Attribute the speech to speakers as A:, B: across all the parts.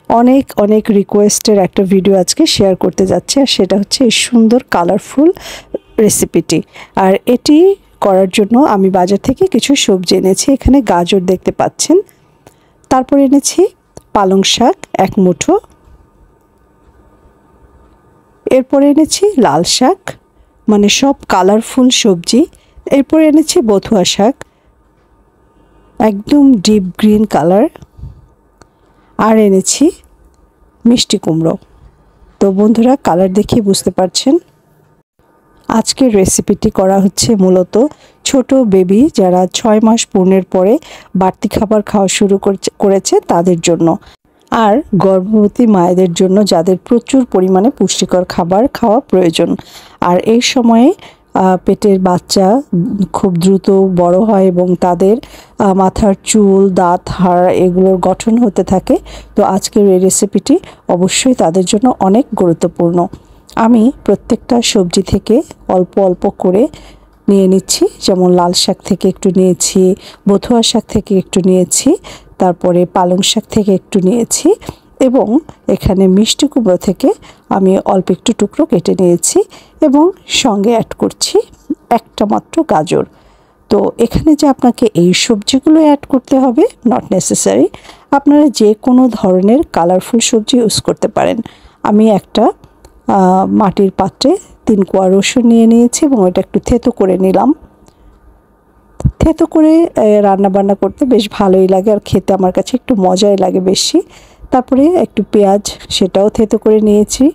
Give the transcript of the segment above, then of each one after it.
A: অনেক অনেক রিকোয়েস্টের একটা ভিডিও আজকে শেয়ার করতে যাচ্ছি, আর সেটা হচ্ছে এই সুন্দর কালারফুল রেসিপিটি। আর এটি করার জন্য আমি বাজার থেকে কিছু সবজি এনেছি। এখানে গাজর দেখতে পাচ্ছেন, তারপর এনেছি পালং শাক 1 মুঠো, এরপর এনেছি লাল শাক, মানে সব কালারফুল সবজি। এরপর এনেছি বথুয়া শাক, একদম ডিপ গ্রিন কালার, আর এনেছি মিষ্টি কুমড়ো। তো বন্ধুরা, কালার দেখে বুঝতে পারছেন আজকের রেসিপিটি করা হচ্ছে মূলত ছোট বেবি যারা 6 মাস পূর্ণের পরে বাড়তি খাবার খাওয়া শুরু করেছে তাদের জন্য, আর গর্ভবতী মায়েদের জন্য যাদের প্রচুর পরিমাণে পুষ্টিকর খাবার খাওয়া প্রয়োজন। আর এই সময়ে পেটের বাচ্চা খুব দ্রুত বড় হয় এবং তাদের মাথার চুল, দাঁত, হাড় এগুলোর গঠন হতে থাকে। তো আজকের এই রেসিপিটি অবশ্যই তাদের জন্য অনেক গুরুত্বপূর্ণ। আমি প্রত্যেকটা সবজি থেকে অল্প অল্প করে নিয়ে নিচ্ছি, যেমন লাল শাক থেকে একটু নিয়েছি, বথুয়া শাক থেকে একটু নিয়েছি, তারপরে পালং শাক থেকে একটু নিয়েছি, এবং এখানে মিষ্টি কুমড়ো থেকে আমি অল্প একটু টুকরো কেটে নিয়েছি এবং সঙ্গে অ্যাড করছি একটা মাত্র গাজর। তো এখানে যে আপনাকে এই সবজিগুলো অ্যাড করতে হবে নট নেসেসারি, আপনারা যে কোনো ধরনের কালারফুল সবজি ইউজ করতে পারেন। আমি একটা মাটির পাত্রে 3 কোয়া রসুন নিয়ে নিয়েছি এবং এটা একটু থেতো করে নিলাম। থেতো করে রান্না বান্না করতে বেশ ভালোই লাগে, আর খেতে আমার কাছে একটু মজাই লাগে বেশি। তারপরে একটু পেঁয়াজ, সেটাও থেতো করে নিয়েছি।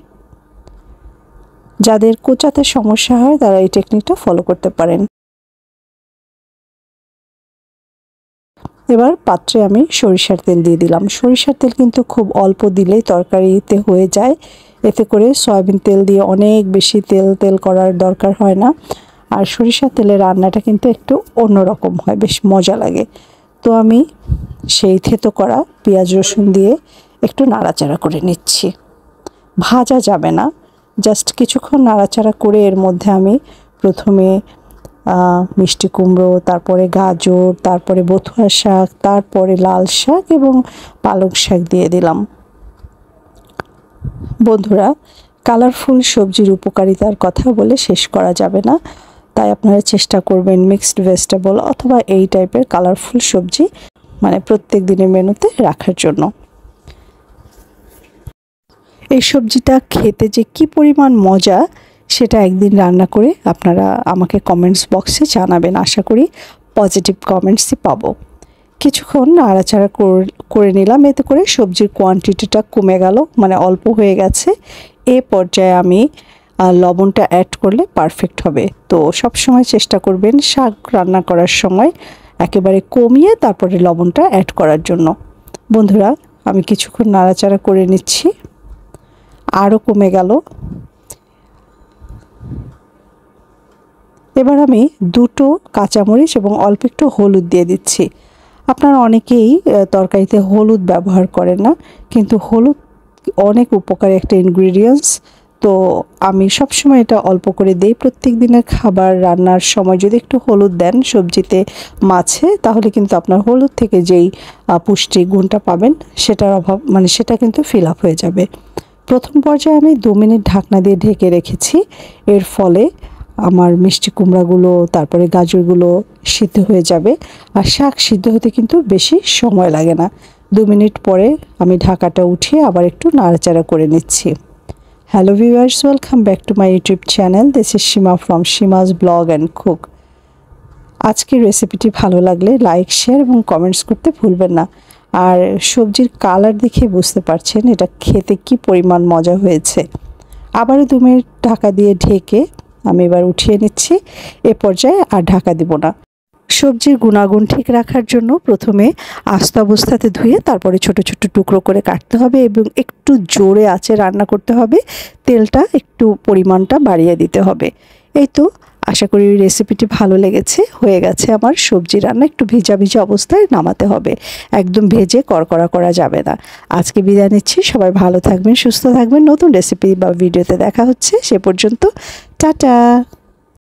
A: যাদের কোচাতে সমস্যা হয় তারা এই টেকনিকটা ফলো করতে পারেন। এবার পাত্রে আমি সরিষার তেল দিয়ে দিলাম। সরিষার তেল কিন্তু খুব অল্প দিলেই তরকারিতে হয়ে যায়, এতে করে সয়াবিন তেল দিয়ে অনেক বেশি তেল করার দরকার হয় না। আর সরিষার তেলে রান্নাটা কিন্তু একটু অন্যরকম হয়, বেশ মজা লাগে। তো আমি সেই থেতো করা পেঁয়াজ রসুন দিয়ে একটু নাড়াচাড়া করে নিচ্ছি। ভাজা যাবে না, জাস্ট কিছুক্ষণ নাড়াচাড়া করে এর মধ্যে আমি প্রথমে মিষ্টি কুমড়ো, তারপরে গাজর, তারপরে বথুয়া শাক, তারপরে লাল শাক এবং পালং শাক দিয়ে দিলাম। বন্ধুরা, কালারফুল সবজির উপকারিতার কথা বলে শেষ করা যাবে না, তাই আপনারা চেষ্টা করবেন মিক্সড ভেজিটেবল অথবা এই টাইপের কালারফুল সবজি মানে প্রত্যেক দিনের মেনুতে রাখার জন্য। এই সবজিটা খেতে যে কি পরিমাণ মজা সেটা একদিন রান্না করে আপনারা আমাকে কমেন্টস বক্সে জানাবেন। আশা করি পজিটিভ কমেন্টসই পাবো। কিছুক্ষণ নাড়াচাড়া করে নিলাম, এতে করে সবজির কোয়ান্টিটিটা কমে গেল, মানে অল্প হয়ে গেছে। এ পর্যায়ে আমি লবণটা অ্যাড করলে পারফেক্ট হবে। তো সব সময় চেষ্টা করবেন শাক রান্না করার সময় একেবারে কমিয়ে তারপরে লবণটা অ্যাড করার জন্য। বন্ধুরা, আমি কিছুক্ষণ নাড়াচাড়া করে নিচ্ছি, আরও কমে গেল। এবার আমি 2টো কাঁচামরিচ এবং অল্প একটু হলুদ দিয়ে দিচ্ছি। আপনারা অনেকেই তরকারিতে হলুদ ব্যবহার করেন না, কিন্তু হলুদ অনেক উপকারী একটা ইনগ্রিডিয়েন্টস। তো আমি সবসময় এটা অল্প করে দিই। প্রত্যেক দিনের খাবার রান্নার সময় যদি একটু হলুদ দেন সবজিতে, মাছে, তাহলে কিন্তু আপনার হলুদ থেকে যেই পুষ্টি গুণটা পাবেন সেটার অভাব মানে সেটা কিন্তু ফিল আপ হয়ে যাবে। প্রথম পর্যায়ে আমি 2 মিনিট ঢাকনা দিয়ে ঢেকে রেখেছি। এর ফলে আমার মিষ্টি কুমড়াগুলো, তারপরে গাজরগুলো সিদ্ধ হয়ে যাবে, আর শাক সিদ্ধ হতে কিন্তু বেশি সময় লাগে না। 2 মিনিট পরে আমি ঢাকাটা উঠিয়ে আবার একটু নাড়াচাড়া করে নিচ্ছি। Hello viewers, welcome back to my YouTube channel. This is Seema from Seema's blog and cook. আজকের রেসিপিটি ভালো লাগলে লাইক, শেয়ার এবং কমেন্টস করতে ভুলবেন না। আর সবজির কালার দেখে বুঝতে পারছেন এটা খেতে কি পরিমাণ মজা হয়েছে। আবারও 2 মিনিট ঢাকা দিয়ে ঢেকে আমি এবার উঠিয়ে নিচ্ছি। এ পর্যায়ে আর ঢাকা দিব না। সবজির গুণাগুণ ঠিক রাখার জন্য প্রথমে আস্ত অবস্থাতে ধুয়ে তারপরে ছোট ছোট টুকরো করে কাটতে হবে এবং একটু জোরে আঁচে রান্না করতে হবে। তেলটা একটু পরিমাণটা বাড়িয়ে দিতে হবে। এই তো, আশা করি রেসিপিটি ভালো লেগেছে। হয়ে গেছে আমার সবজি রান্না। একটু ভিজা ভিজা অবস্থায় নামাতে হবে, একদম ভেজে কড়কড়া করা যাবে না। আজকে বিদায় নিচ্ছি। সবাই ভালো থাকবেন, সুস্থ থাকবেন। নতুন রেসিপি বা ভিডিওতে দেখা হচ্ছে। সে পর্যন্ত টাটা।